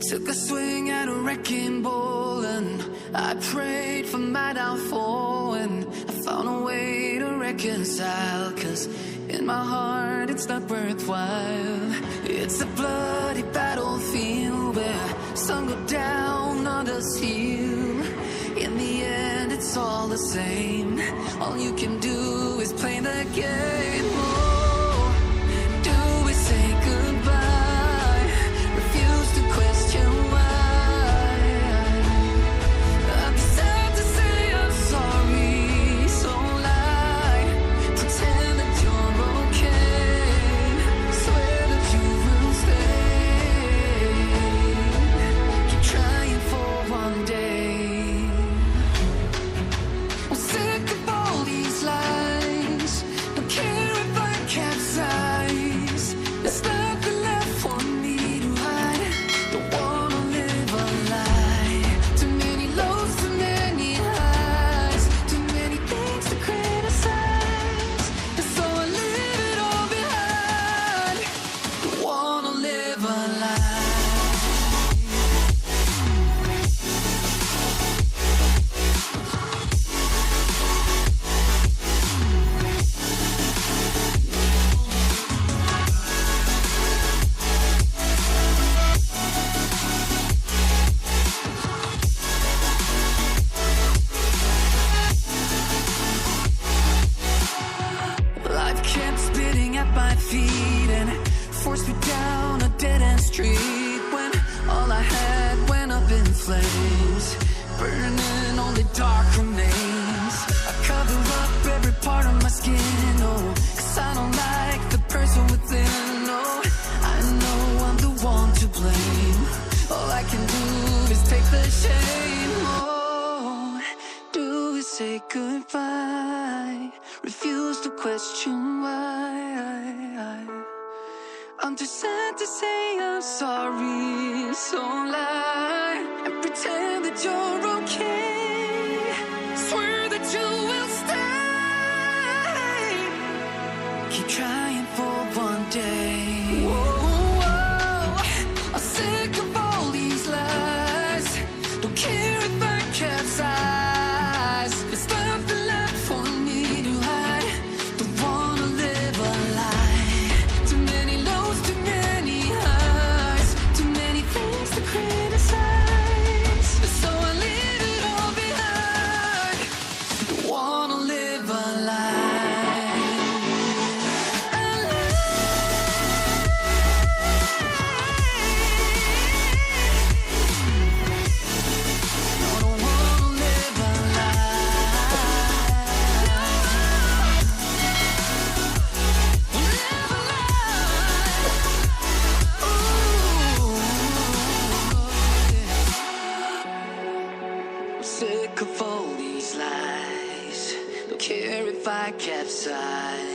Took a swing at a wrecking ball and I prayed for my downfall, and I found a way to reconcile, 'cause in my heart it's not worthwhile. It's a bloody battlefield where some go down, others heal. In the end it's all the same. All you can do is play the game. Oh, do we say goodbye? Refuse to question why. I'm sad to say I'm sorry, so lie. Pretend that you're okay. Swear that you will stay. Keep trying for one day. I'm sick of all these lies. Don't care if I capsize. There's nothing left for me to hide. Don't wanna live a lie. Too many lows, too many highs. Too many things to criticize. And so I leave it all behind. Don't wanna live a lie. Life kept spitting at my feet and forced me down a dead-end street, when all I had went up in flames, burning only dark remains. I cover up every part of my skin, oh, 'cause I don't like the person within. Oh, I know I'm the one to blame. All I can do is take the shame. Oh, do we say goodbye? Refuse to question why. I'm too sad to say I'm sorry, so lie and pretend that you're okay. Swear that you will stay. Keep trying for one day. Whoa, I'm sick of all these lies. Don't care if I capsize. There's nothing left for me to hide. Don't wanna live a lie. Too many lows, too many highs. Too many things to criticize. So I leave it all behind. Don't wanna live a lie. A lie. No, don't wanna live a lie. Live a lie. Ooh, yeah. I'm sick of all these lies. Don't care if I capsize.